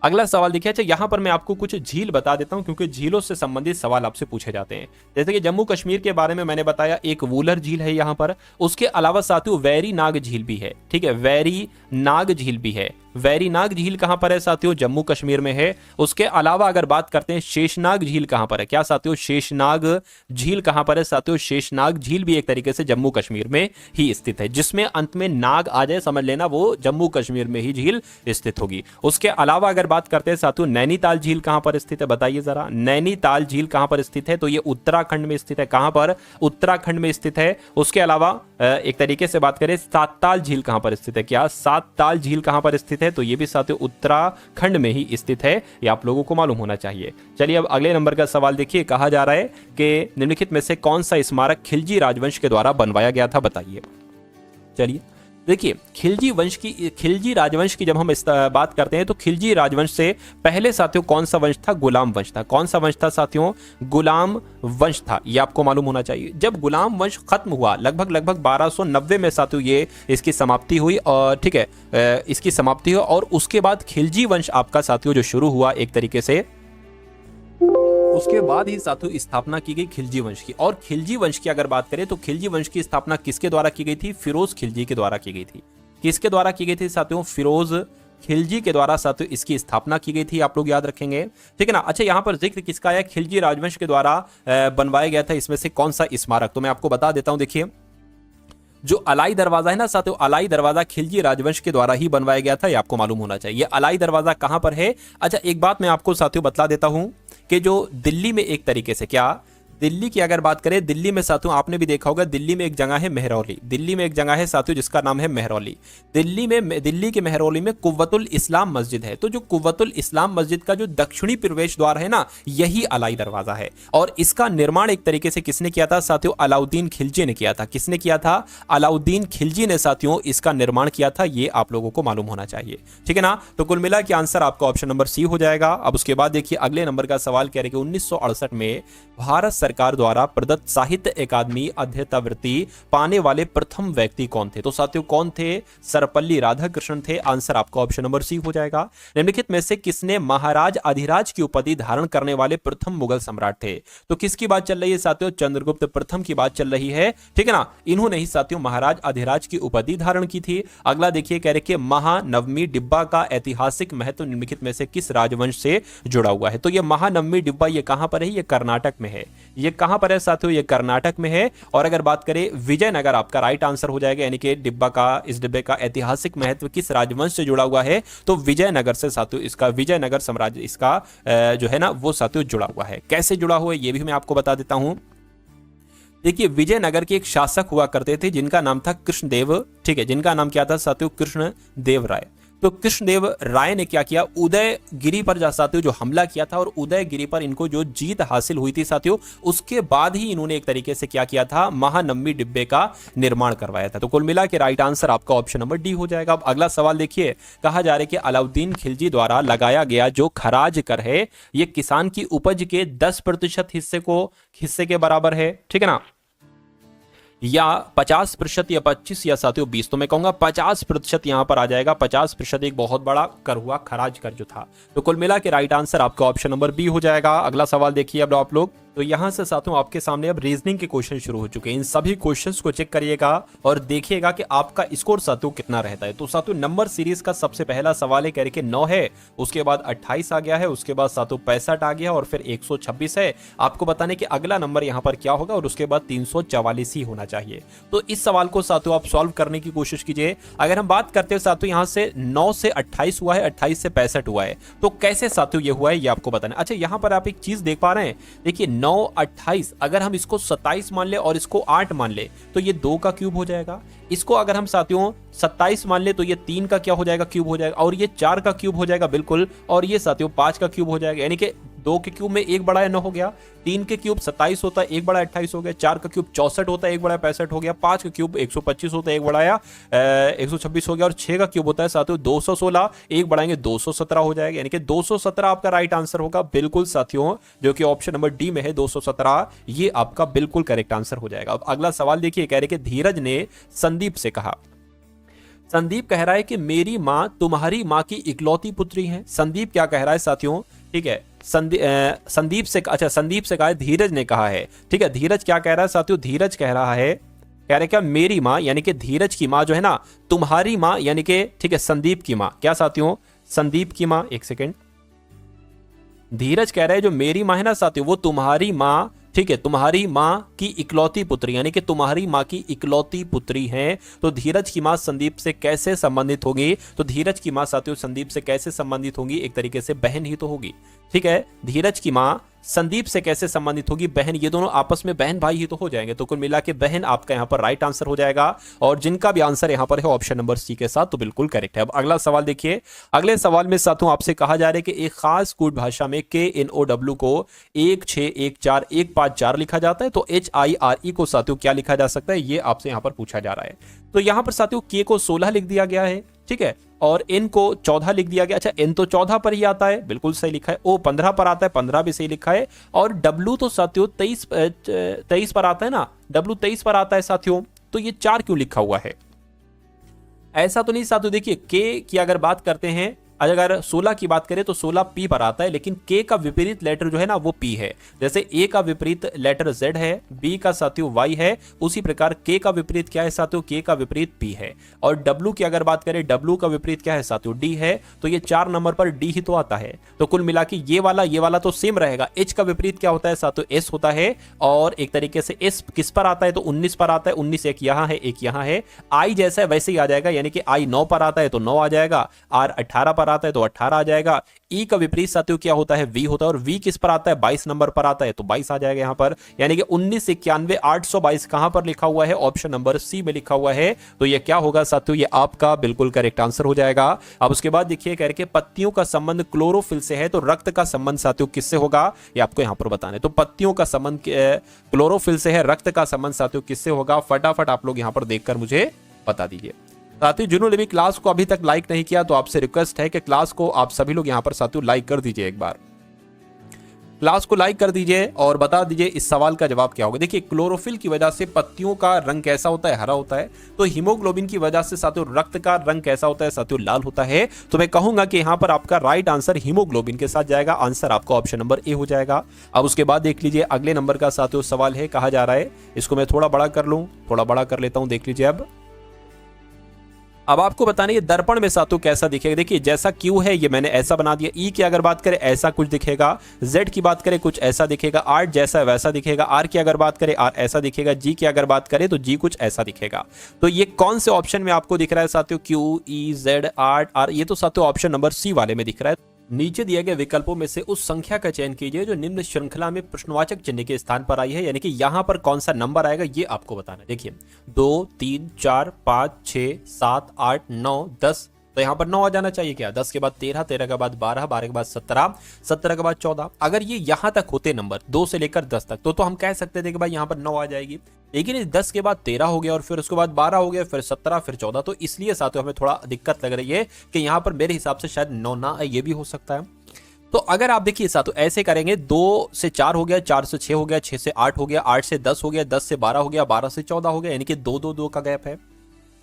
अच्छा यहां पर मैं आपको कुछ झील बता देता हूं क्योंकि झीलों से संबंधित सवाल आपसे पूछे जाते हैं। जैसे कि जम्मू कश्मीर के बारे में मैंने बताया, एक वूलर झील है यहां पर। उसके अलावा साथियों वैरी नाग झील भी है। ठीक है, वैरी नाग झील भी है। वैरीनाग झील कहां पर है साथियों? जम्मू कश्मीर में है। उसके अलावा अगर बात करते हैं शेषनाग झील कहां पर है, क्या साथियों? शेषनाग झील कहां पर है साथियों? शेषनाग झील भी एक तरीके से जम्मू कश्मीर में ही स्थित है। जिसमें अंत में नाग आ जाए समझ लेना वो जम्मू कश्मीर में ही झील स्थित होगी। उसके अलावा अगर बात करते हैं साथियों नैनीताल झील कहां पर स्थित है, बताइए जरा। नैनीताल झील कहां पर स्थित है? तो ये उत्तराखंड में स्थित है। कहां पर? उत्तराखंड में स्थित है। उसके अलावा एक तरीके से बात करें सातताल झील कहां पर स्थित है, क्या सातताल झील कहां पर स्थित है? तो ये भी साथियों उत्तराखंड में ही स्थित है, ये आप लोगों को मालूम होना चाहिए। चलिए अब अगले नंबर का सवाल देखिए, कहा जा रहा है कि निम्नलिखित में से कौन सा स्मारक खिलजी राजवंश के द्वारा बनवाया गया था, बताइए। चलिए देखिए, खिलजी राजवंश की जब हम बात करते हैं तो खिलजी राजवंश से पहले साथियों कौन सा वंश था? गुलाम वंश था। कौन सा वंश था साथियों? गुलाम वंश था, ये आपको मालूम होना चाहिए। जब गुलाम वंश खत्म हुआ लगभग 1290 में साथियों ये इसकी समाप्ति हुई, और ठीक है इसकी समाप्ति हुई, और उसके बाद खिलजी वंश आपका साथियों जो शुरू हुआ एक तरीके से, उसके बाद ही साथियों स्थापना की गई खिलजी वंश की। और खिलजी वंश की अगर बात करें तो खिलजी वंश की स्थापना किसके द्वारा की गई थी? फिरोज खिलजी के द्वारा की गई थी। किसके द्वारा की गई थी साथियों? फिरोज खिलजी के द्वारा साथियों इसकी स्थापना की गई थी, आप लोग याद रखेंगे, ठीक है ना। अच्छा, यहां पर जिक्र किसका है? खिलजी राजवंश के द्वारा बनवाया गया था। इसमें से कौन सा स्मारक? तो मैं आपको बता देता हूं। देखिए, जो अलाई दरवाजा है ना साथियों, अलाई दरवाजा खिलजी राजवंश के द्वारा ही बनवाया गया था, ये आपको मालूम होना चाहिए। अलाई दरवाजा कहां पर है? अच्छा, एक बात मैं आपको साथियों बतला देता हूं कि जो दिल्ली में एक तरीके से, क्या दिल्ली की अगर बात करें, दिल्ली में साथियों आपने भी देखा होगा, दिल्ली में एक जगह है मेहरौली। दिल्ली में एक जगह है साथियों जिसका नाम है मेहरौली। दिल्ली के मेहरौली में कुव्वतुल इस्लाम मस्जिद है। तो जो कुव्वतुल इस्लाम मस्जिद का जो दक्षिणी प्रवेश द्वार है ना, यही अलाई दरवाजा है। और इसका निर्माण एक तरीके से किसने किया था साथियों? अलाउद्दीन खिलजी ने किया था। किसने किया था? अलाउद्दीन खिलजी ने साथियों इसका निर्माण किया था, ये आप लोगों को मालूम होना चाहिए, ठीक है ना। तो कुल मिला के आंसर आपका ऑप्शन नंबर सी हो जाएगा। अब उसके बाद देखिए अगले नंबर का सवाल कह रहे कि 1968 में भारत सरकार द्वारा प्रदत्त साहित्य अकादमी अध्येतावृत्ति पाने वाले प्रथम व्यक्ति कौन थे? तो साथियों कौन थे? सर्वपल्ली राधाकृष्णन थे। आंसर आपका ऑप्शन नंबर सी हो जाएगा। निम्नलिखित में से किसने महाराज अधिराज की उपाधि धारण करने वाले प्रथम मुगल सम्राट थे? तो किसकी बात चल रही है साथियों? चंद्रगुप्त प्रथम की बात चल रही है, ठीक है ना। इन्होंने ही साथियों महाराज अधिराज की उपाधि धारण की थी। अगला देखिए, कह रहे कि महानवमी डिब्बा का ऐतिहासिक महत्व निम्नलिखित में से किस राजवंश से जुड़ा हुआ है? तो ये महानवमी डिब्बा ये कहां पर है? ये कर्नाटक में है। ये कहां पर है साथियों? ये कर्नाटक में है। और अगर बात करें विजयनगर, आपका राइट आंसर हो जाएगा, यानी कि इस डिब्बे का ऐतिहासिक महत्व किस राजवंश से जुड़ा हुआ है? तो विजयनगर से साथियों, इसका विजयनगर साम्राज्य इसका जो है ना वो साथियों जुड़ा हुआ है। कैसे जुड़ा हुआ है ये भी मैं आपको बता देता हूं। देखिए, विजयनगर के एक शासक हुआ करते थे जिनका नाम था कृष्णदेव, ठीक है, जिनका नाम क्या था साथियों? कृष्णदेव राय। तो कृष्णदेव राय ने क्या किया? उदयगिरी पर जा साथियों जो हमला किया था, और उदयगिरी पर इनको जो जीत हासिल हुई थी साथियों, उसके बाद ही इन्होंने एक तरीके से क्या किया था? महानवमी डिब्बे का निर्माण करवाया था। तो कुल मिला के राइट आंसर आपका ऑप्शन नंबर डी हो जाएगा। अब अगला सवाल देखिए, कहा जा रहा है कि अलाउद्दीन खिलजी द्वारा लगाया गया जो खराज कर है, यह किसान की उपज के 10% हिस्से के बराबर है, ठीक है ना, या 50% या 25 या साथियों 20? तो मैं कहूंगा 50% यहां पर आ जाएगा। 50% एक बहुत बड़ा कर हुआ, खराज कर जो था। तो कुल मिला के राइट आंसर आपका ऑप्शन नंबर बी हो जाएगा। अगला सवाल देखिए अब आप लोग, तो यहां से साथियों आपके सामने अब रीजनिंग के क्वेश्चन शुरू हो चुके हैं। इन सभी क्वेश्चंस को चेक करिएगा और देखिएगा कि आपका स्कोर साथियों कितना रहता है। तो साथियों नंबर सीरीज का सबसे पहला सवाल है, कह रहे कि 9 है, उसके बाद 28 आ गया है, उसके बाद साथियों 65 आ गया और फिर 126 है। आपको बताने कि अगला नंबर यहां पर क्या होगा, और उसके बाद 344 ही होना चाहिए। तो इस सवाल को साथियों आप सॉल्व करने की कोशिश कीजिए। अगर हम बात करते हैं साथियों यहां से 9 से 28 हुआ है, 28 से 65 हुआ है, तो कैसे साथियों ये हुआ है ये आपको बताना। अच्छा, यहां पर आप एक चीज देख पा रहे हैं, देखिए 9 28, अगर हम इसको 27 मान ले और इसको 8 मान ले तो ये 2 का क्यूब हो जाएगा। इसको अगर हम साथियों 27 मान ले तो ये 3 का क्या हो जाएगा? क्यूब हो जाएगा। और ये 4 का क्यूब हो जाएगा बिल्कुल, और ये साथियों 5 का क्यूब हो जाएगा। यानी कि 2 के क्यूब में 1 बड़ा 9 हो गया, 3 के क्यूब 27 होता है, 1 बड़ा 28 हो गया, 4 का क्यूब 64 होता है, 1 बड़ा 65 हो गया, 5 का क्यूब 125 होता है, 1 बड़ा 126 हो गया, और 6 का क्यूब होता है साथियों 216, 1 बढ़ाएंगे 217 हो जाएगा। यानी कि 217 आपका राइट आंसर होगा बिल्कुल साथियों, जो कि ऑप्शन नंबर डी में है 217, ये आपका बिल्कुल करेक्ट आंसर हो जाएगा। अब अगला सवाल देखिए, कह रहे कि धीरज ने संदीप से कहा, संदीप कह रहा है कि मेरी मां तुम्हारी मां की इकलौती पुत्री है। संदीप क्या कह रहा है साथियों? ठीक है, संदीप से कहा है, धीरज ने कहा है, ठीक है। धीरज क्या कह रहा है साथियों? धीरज कह रहा है कह रहे क्या, मेरी माँ यानी कि धीरज की माँ जो है ना, तुम्हारी माँ यानी कि ठीक है संदीप की माँ, क्या साथियों, संदीप की माँ, एक सेकेंड, धीरज कह रहा है जो मेरी माँ है ना साथियों, वो तुम्हारी माँ, ठीक है, तुम्हारी माँ की इकलौती पुत्री, यानी कि तुम्हारी माँ की इकलौती पुत्री है। तो धीरज की माँ संदीप से कैसे संबंधित होगी, तो धीरज की माँ साथियों संदीप से कैसे संबंधित होगी, एक तरीके से बहन ही तो होगी, ठीक है। धीरज की माँ संदीप से कैसे संबंधित होगी, बहन, ये दोनों आपस में बहन भाई ही तो हो जाएंगे। तो कुल मिला के बहन आपका यहाँ पर राइट आंसर हो जाएगा, और जिनका भी आंसर यहाँ पर है ऑप्शन नंबर सी के साथ, तो बिल्कुल करेक्ट है। अब अगला सवाल देखिए, अगले सवाल में साथियों आपसे कहा जा रहा है कि एक खास कूट भाषा में KNOW को 1614154 लिखा जाता है, तो HIRE को साथियों क्या लिखा जा सकता है, ये आपसे यहाँ पर पूछा जा रहा है। तो यहाँ पर साथियों K को 16 लिख दिया गया है, ठीक है, और N को 14 लिख दिया गया। अच्छा, N तो 14 पर ही आता है, बिल्कुल सही लिखा है। O 15 पर आता है, 15 भी सही लिखा है। और W तो साथियों 23 पर आता है ना, W 23 पर आता है साथियों। तो ये 4 क्यों लिखा हुआ है, ऐसा तो नहीं साथियों। देखिए K की अगर बात करते हैं, अगर 16 की बात करें तो 16 P पर आता है, लेकिन K का विपरीत लेटर जो है ना वो P है। जैसे A का विपरीत लेटर Z है, B का साथियों Y है, उसी प्रकार K का विपरीत क्या है साथियों, K का विपरीत P है। और W की अगर बात करें, W का विपरीत क्या है साथियों, D है। तो ये 4 नंबर पर D ही तो आता है। तो कुल मिला के ये वाला तो सेम रहेगा। H का विपरीत क्या होता है साथियों, S होता है। और एक तरीके से S किस पर आता है, तो 19 पर आता है। 19 एक यहाँ है, एक यहाँ है। I जैसा है वैसे ही आ जाएगा, यानी कि I 9 पर आता है तो 9 आ जाएगा। R 18 पर आता है तो 18 आ जाएगा। E का विपरीत साथियों क्या होता है, V होता है। और V किस पर आता है, 22 नंबर पर आता है तो 22 आ जाएगा यहाँ पर। यानी कि 1991 कहां पर लिखा हुआ है, ऑप्शन नंबर सी में लिखा हुआ है। तो ये क्या होगा साथियों, ये आपका बिल्कुल करेक्ट आंसर हो जाएगा। अब उसके बाद देखिए कह रहे कि पत्तियों का संबंध क्लोरोफिल से है, तो रक्त का संबंध साथियों किससे होगा, ये आपको यहाँ पर बताना है। तो पत्तियों का संबंध क्लोरोफिल से है, रक्त का संबंध साथियों किससे होगा, फटाफट आप लोग यहाँ पर देखकर मुझे बता दीजिए। साथियों जिन्होंने भी क्लास को अभी तक लाइक नहीं किया, तो आपसे रिक्वेस्ट है कि क्लास को आप सभी लोग यहाँ पर साथियों लाइक कर दीजिए, एक बार क्लास को लाइक कर दीजिए और बता दीजिए इस सवाल का जवाब क्या होगा। देखिए क्लोरोफिल की वजह से पत्तियों का रंग कैसा होता है, हरा होता है। तो हीमोग्लोबिन की वजह से साथियों रक्त का रंग कैसा होता है साथियों, लाल होता है। तो मैं कहूंगा कि यहाँ पर आपका राइट आंसर हीमोग्लोबिन के साथ जाएगा। आंसर आपका ऑप्शन नंबर ए हो जाएगा। अब उसके बाद देख लीजिए अगले नंबर का साथियों सवाल है, कहा जा रहा है, इसको मैं थोड़ा बड़ा कर लूं, थोड़ा बड़ा कर लेता हूं, देख लीजिए। अब आपको बताना ये दर्पण में साथियों कैसा दिखेगा। देखिए जैसा Q है ये मैंने ऐसा बना दिया। E की अगर बात करें ऐसा कुछ दिखेगा, Z की बात करें कुछ ऐसा दिखेगा, R जैसा वैसा दिखेगा, R की अगर बात करें R ऐसा दिखेगा, G की अगर बात करें तो G कुछ ऐसा दिखेगा। तो ये कौन से ऑप्शन में आपको दिख रहा है साथियों, Q, E, Z, R, ये तो साथियों ऑप्शन नंबर C वाले में दिख रहा है। नीचे दिए गए विकल्पों में से उस संख्या का चयन कीजिए जो निम्न श्रृंखला में प्रश्नवाचक चिन्ह के स्थान पर आई है, यानी कि यहां पर कौन सा नंबर आएगा ये आपको बताना है। देखिए 2, 3, 4, 5, 6, 7, 8, 9, 10, तो यहां पर 9 आ जाना चाहिए क्या, 10 के बाद 13, 13 के बाद 12, 12 के बाद 17, 17 के बाद 14। अगर ये यहां तक होते नंबर 2 से लेकर 10 तक तो हम कह सकते थे कि भाई यहां पर 9 आ जाएगी। लेकिन इस 10 के बाद 13 हो गया और फिर उसके बाद 12 हो गया, फिर 17, फिर 14, तो इसलिए साथियों हमें थोड़ा दिक्कत लग रही है कि यहां पर मेरे हिसाब से शायद 9 ना आए, ये भी हो सकता है। तो अगर आप देखिए साथियों ऐसे करेंगे, 2 से 4 हो गया, 4 से 6 हो गया, 6 से 8 हो गया, 8 से 10 हो गया, 10 से 12 हो गया, 12 से 14 हो गया, यानी कि 2, 2, 2 का गैप है।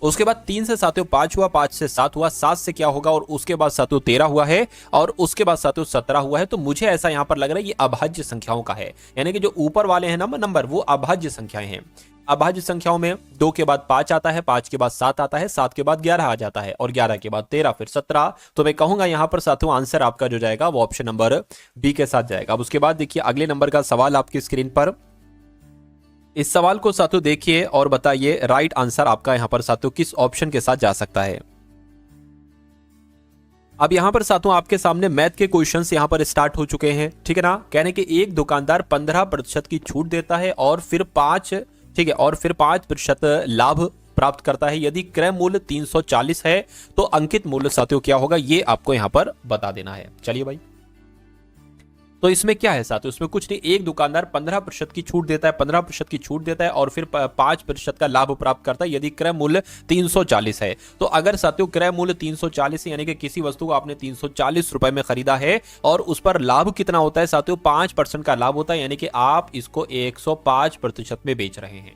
उसके बाद 3 से साथियों 5 हुआ, 5 से 7 हुआ, 7 से क्या होगा, और उसके बाद साथियों 13 हुआ है, और उसके बाद साथियों 17 हुआ है। तो मुझे ऐसा यहां पर लग रहा है ये अभाज्य संख्याओं का है, यानी कि जो ऊपर वाले हैं नंबर वो अभाज्य संख्याएं हैं। अभाज्य संख्याओं में 2 के बाद 5 आता है, 5 के बाद 7 आता है, 7 के बाद 11 आ जाता है, और 11 के बाद 13, फिर 17। तो मैं कहूंगा यहां पर साथियों आंसर आपका जो जाएगा वो ऑप्शन नंबर बी के साथ जाएगा। अब उसके बाद देखिए अगले नंबर का सवाल आपकी स्क्रीन पर, इस सवाल को साथियों देखिए और बताइए राइट आंसर आपका यहां पर साथियों किस ऑप्शन के साथ जा सकता है। अब यहां पर साथियों आपके सामने मैथ के क्वेश्चंस यहां पर स्टार्ट हो चुके हैं, ठीक है ना। कहने के एक दुकानदार 15% की छूट देता है और फिर 5% लाभ प्राप्त करता है। यदि क्रय मूल्य 340 है तो अंकित मूल्य साथियों क्या होगा, ये आपको यहां पर बता देना है। चलिए भाई, तो इसमें क्या है साथियों, इसमें कुछ नहीं, एक दुकानदार 15% की छूट देता है, 15% की छूट देता है और फिर 5% का लाभ प्राप्त करता है यदि क्रय मूल्य 340 है। तो अगर साथियों क्रय मूल्य 340 है, यानी कि किसी वस्तु को आपने 340 रुपए में खरीदा है और उस पर लाभ कितना होता है साथियों, 5% का लाभ होता है, यानी कि आप इसको 105% में बेच रहे हैं,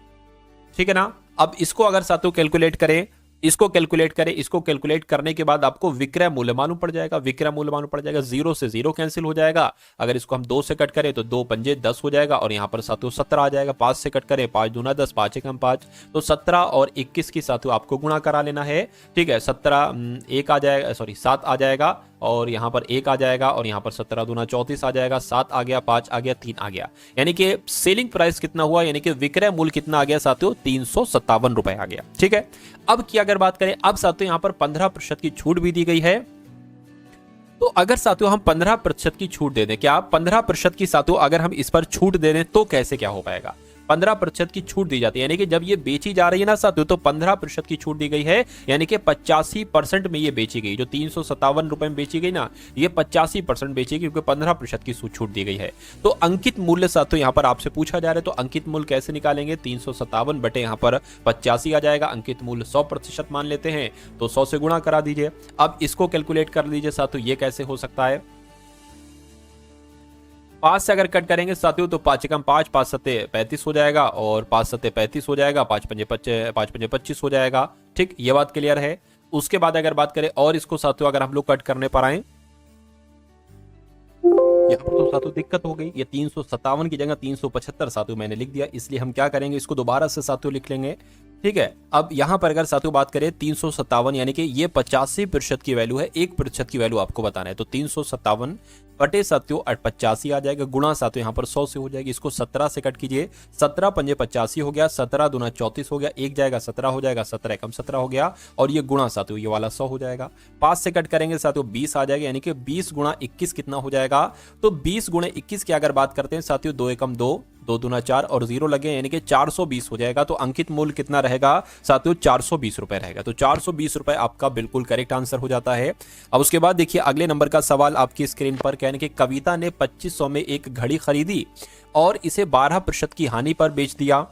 ठीक है ना। अब इसको अगर साथियों कैलकुलेट करें इसको कैलकुलेट करें, इसको कैलकुलेट करने के बाद आपको विक्रय मूल्य मालूम पड़ जाएगा, विक्रय मूल्य मालूम पड़ जाएगा, 0 से 0 कैंसिल हो जाएगा। अगर इसको हम 2 से कट करें तो 2 पंजे 10 हो जाएगा और यहाँ पर साथियों 17 आ जाएगा। 5 से कट करें 5 दूना 10, 5 एकम 5, तो 17 और 21 की साथियों आपको गुणा करा लेना है। ठीक है, 17 1 आ जाएगा, सॉरी 7 आ जाएगा और यहाँ पर 1 आ जाएगा और यहाँ पर 17 दूना 34 आ जाएगा, 7 आ गया, 5 आ गया, 3 आ गया। यानी कि सेलिंग प्राइस कितना हुआ, यानी कि विक्रय मूल्य कितना आ गया साथियों, 357 रुपए आ गया। ठीक है, अब की अगर बात करें, अब साथियों यहाँ पर 15% की छूट भी दी गई है। तो अगर साथियों हम 15% की छूट दे दें, क्या 15% की साथियों अगर हम इस पर छूट दे दें तो कैसे क्या हो पाएगा। 15% की छूट दी जाती है, यानी कि जब ये बेची जा रही है ना साथियों, तो 15% की छूट दी गई है, यानी कि 85% में ये बेची गई। जो 357 रुपए में बेची गई ना, ये 85% बेची गई क्योंकि 15% की छूट दी गई है। तो अंकित मूल्य साथियों यहाँ पर आपसे पूछा जा रहा है, तो अंकित मूल्य कैसे निकालेंगे, 357 बटे यहाँ पर 85 आ जाएगा। अंकित मूल्य 100% मान लेते हैं, तो 100 से गुणा करा दीजिए। अब इसको कैलकुलेट कर लीजिए साथियों, ये कैसे हो सकता है। 5 से अगर कट करेंगे साथियों तो 5 एकम 5, 5 सत्ते 35 हो जाएगा और 5 सत्ते 35 हो जाएगा, 5 पंजे 25 हो जाएगा। ठीक, ये बात क्लियर है। उसके बाद अगर बात करें और इसको साथियों अगर हम लोग कट करने पर आए, यहाँ पर तो साथियों दिक्कत हो गई, ये 357 की जगह 375 साथियों मैंने लिख दिया, इसलिए हम क्या करेंगे, इसको दोबारा से साथियों लिख लेंगे। ठीक है, अब यहां पर अगर साथियों बात करें 357, यानी कि ये 85% की वैल्यू है, 1% की वैल्यू आपको बताना है, तो 357 बटे साथियों 85 आ जाएगा, गुणा साथियों यहाँ पर 100 से हो जाएगी। इसको 17 से कट कीजिए, 17 पंजे 85 हो गया, 17 दूना 34 हो गया, 1 जाएगा 17 हो जाएगा, 17 एकम 17 हो गया और ये गुणा साथियों ये वाला 100 हो जाएगा। 5 से कट करेंगे साथियों 20 आ जाएगा, यानी कि 20 गुणा 21 कितना हो जाएगा, तो 20 गुणा 21 की अगर बात करते हैं साथियों, 2 एकम 2, 2 दूना 4 और 0 लगे, यानी कि 420 हो जाएगा। तो अंकित मूल्य कितना रहेगा साथियों, 420 रुपए रहेगा। तो 420 रुपए आपका बिल्कुल करेक्ट आंसर हो जाता है। अब उसके बाद देखिए अगले नंबर का सवाल आपकी स्क्रीन पर, कहने कि कविता ने 2500 में एक घड़ी खरीदी और इसे 12% की हानि पर बेच दिया।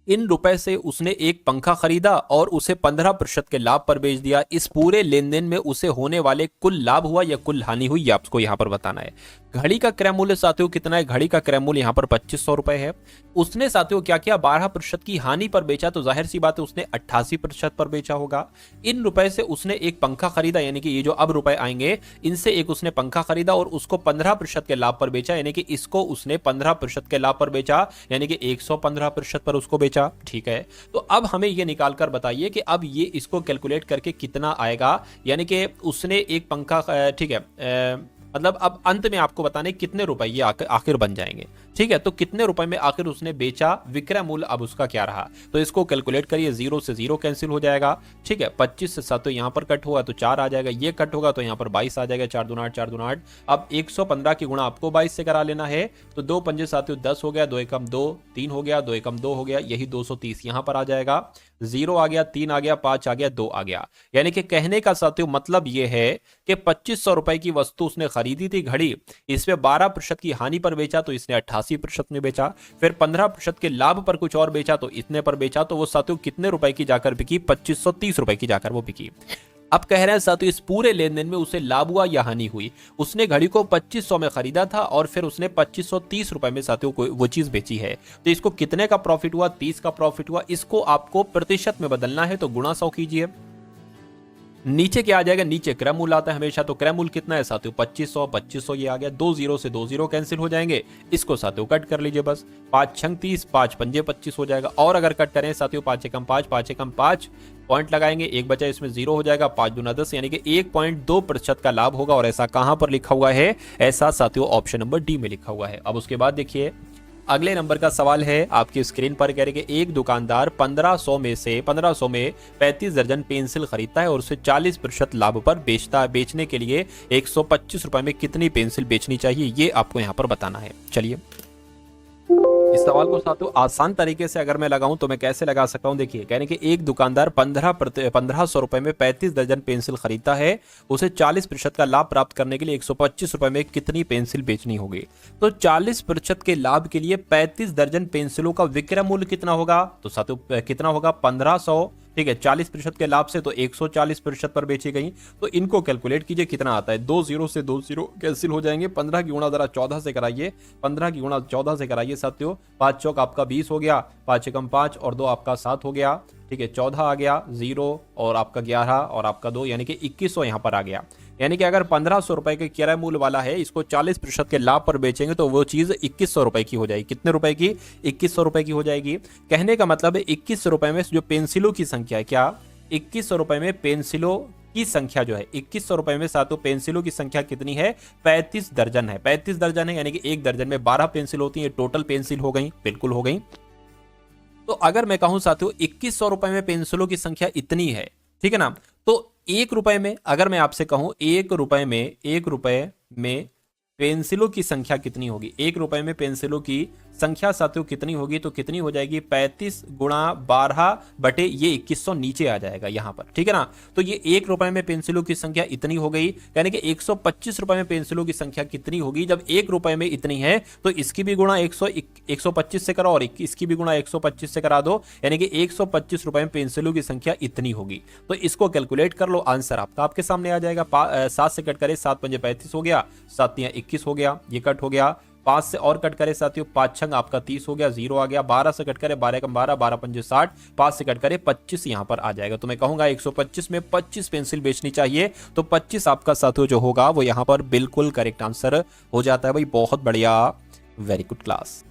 इन रुपए से उसने एक पंखा खरीदा और उसे 15% के लाभ पर बेच दिया। इस पूरे लेन देन में उसे होने वाले कुल लाभ हुआ या कुल हानि हुई, ये आपको यहां पर बताना है। घड़ी का क्रय मूल्य साथियों कितना है, घड़ी का क्रय मूल्य यहां पर 2500 रुपए है। उसने साथियों क्या किया, 12% की हानि पर बेचा, तो जाहिर सी बात है उसने 88% पर बेचा होगा। इन रुपए से उसने एक पंखा खरीदा, यानी कि ये जो अब रुपए आएंगे इनसे एक उसने पंखा खरीदा और उसको 15% के लाभ पर बेचा, यानी कि इसको उसने 15% के लाभ पर बेचा, यानी कि 115% पर उसको बेचा। ठीक है, तो अब हमें ये निकाल कर बताइए कि अब ये इसको कैलकुलेट करके कितना आएगा, यानी कि उसने एक पंखा, ठीक है, मतलब अब अंत में आपको बताने कितने रुपए ये आखिर बन जाएंगे। ठीक है, तो कितने रुपए में आखिर उसने बेचा, विक्रय मूल्य अब उसका क्या रहा, तो इसको कैलकुलेट करिए। 0 से 0 कैंसिल हो जाएगा। ठीक है, 25 से 7 तो यहाँ पर कट होगा तो 4 आ जाएगा, ये कट होगा तो यहाँ पर 22 आ जाएगा, 4 दूना 8, 4 दूना 8। अब 115 की गुणा आपको 22 से करा लेना है, तो 2 पंजे साथियों 10 हो गया, 2 एकम 2, 3 हो गया, 2 एकम 2 हो गया, यही 230 यहाँ पर आ जाएगा। 0 आ गया, 3 आ गया, 5 आ गया, 2 आ गया। यानी कि कहने का साथियों मतलब यह है कि 2500 रुपए की वस्तु उसने खरीदी थी घड़ी, इसमें 12% की हानि पर बेचा तो इसने 88% में बेचा, फिर 15% के लाभ पर कुछ और बेचा तो इतने पर बेचा, तो वो साथियों कितने रुपए की जाकर बिकी, 2530 रुपए की जाकर वो बिकी। अब कह रहे हैं साथियों इस पूरे लेन देन में उसे लाभ हुआ या हानि हुई। उसने घड़ी को 2500 में खरीदा था और फिर उसने 2530 रुपए में साथियों को वो चीज बेची है, तो इसको कितने का प्रॉफिट हुआ, 30 का प्रॉफिट हुआ। इसको आपको प्रतिशत में बदलना है, तो गुणा 100 कीजिए। नीचे क्या आ जाएगा, नीचे क्रय मूल्य आता है हमेशा, तो क्रय मूल्य कितना है साथियों, 2500 ये आ गया। 2 0 से 2 0 कैंसिल हो जाएंगे, इसको साथियों कट कर लीजिए बस। 5 छंग 30, 5 पंजे 25 हो जाएगा। और अगर कट करें साथियों 5 एकम 5, 5 एकम 5 पॉइंट लगाएंगे, एक बचा इसमें 0 हो जाएगा, 5 दूना 10, यानी कि 1.2% का लाभ होगा। और ऐसा कहां पर लिखा हुआ है, ऐसा साथियों ऑप्शन नंबर डी में लिखा हुआ है। अब उसके बाद देखिए अगले नंबर का सवाल है आपकी स्क्रीन पर, कह रहे कि एक दुकानदार 1500 में 35 दर्जन पेंसिल खरीदता है और उसे 40% लाभ पर बेचता है। बेचने के लिए 125 रुपए में कितनी पेंसिल बेचनी चाहिए, ये आपको यहाँ पर बताना है। चलिए इस सवाल को साथियों आसान तरीके से अगर मैं लगाऊं तो मैं कैसे लगा सकता हूं, देखिए कहने कि एक दुकानदार 1500 रुपए में 35 दर्जन पेंसिल खरीदता है, उसे 40% का लाभ प्राप्त करने के लिए 125 रुपए में कितनी पेंसिल बेचनी होगी। तो 40% के लाभ के लिए 35 दर्जन पेंसिलों का विक्रय मूल्य कितना होगा, तो साथियों कितना होगा, 1500 ठीक है, 40% के लाभ से तो 140% पर बेची गई। तो इनको कैलकुलेट कीजिए कितना आता है। 2 जीरो से 2 जीरो कैंसिल हो जाएंगे। 15 की गुणा जरा 14 से कराइए, 15 की गुणा 14 से कराइए साथियों। 5 चौक आपका 20 हो गया, 5 एकम 5 और 2 आपका 7 हो गया। ठीक है, 14 आ गया, 0 और आपका 11 और आपका 2 यानी कि 2100 यहाँ पर आ गया। यानी कि अगर 1500 रुपए के क्रय मूल्य वाला है, इसको 40% के लाभ पर बेचेंगे तो वो चीज 2100 रुपए की हो जाएगी। कितने रुपए की? 2100 रुपए की हो जाएगी। कहने का मतलब है 2100 रुपए में जो पेंसिलों की संख्या है, क्या 2100 रुपए में पेंसिलों की संख्या जो है, 2100 रुपए में सातों पेंसिलों की संख्या कितनी है? 35 दर्जन है। 35 दर्जन है यानी कि एक दर्जन में 12 पेंसिल होती है। टोटल पेंसिल हो गई, बिल्कुल हो गई। तो अगर मैं कहूं साथियों 2100 रुपए में पेंसिलों की संख्या इतनी है, ठीक है ना, तो 1 रुपए में अगर मैं आपसे कहूं 1 रुपए में पेंसिलों की संख्या कितनी होगी? 1 रुपए में पेंसिलों की संख्या साथियों कितनी होगी? तो कितनी हो जाएगी? 35 गुणा 12 बटे ये 2100 नीचे आ जाएगा यहां पर, ठीक है ना। तो ये 1 रुपए में पेंसिलों की संख्या इतनी हो गई, यानी कि 125 रुपए में पेंसिलों की संख्या कितनी होगी? जब 1 रुपए में इतनी है तो इसकी भी गुणा 125 से करो और इसकी भी गुणा 125 से करा दो, यानी कि 125 रुपए में पेंसिलों की संख्या इतनी होगी। तो इसको कैलकुलेट कर लो, आंसर आपका आपके सामने आ जाएगा। 7 से कट करे 7 पंजे 35 हो गया, 7 तियां 21 हो गया, ये कट हो गया। 5 से और कट करे साथियों 5 छंग आपका 30 हो गया, 0 आ गया। 12 से कट करे 12 कम 12, 12 पंजे 60, 5 से कट करे 25 यहां पर आ जाएगा। तो मैं कहूंगा 125 में 25 पेंसिल बेचनी चाहिए। तो 25 आपका साथियों जो होगा वो यहां पर बिल्कुल करेक्ट आंसर हो जाता है भाई। बहुत बढ़िया, वेरी गुड क्लास।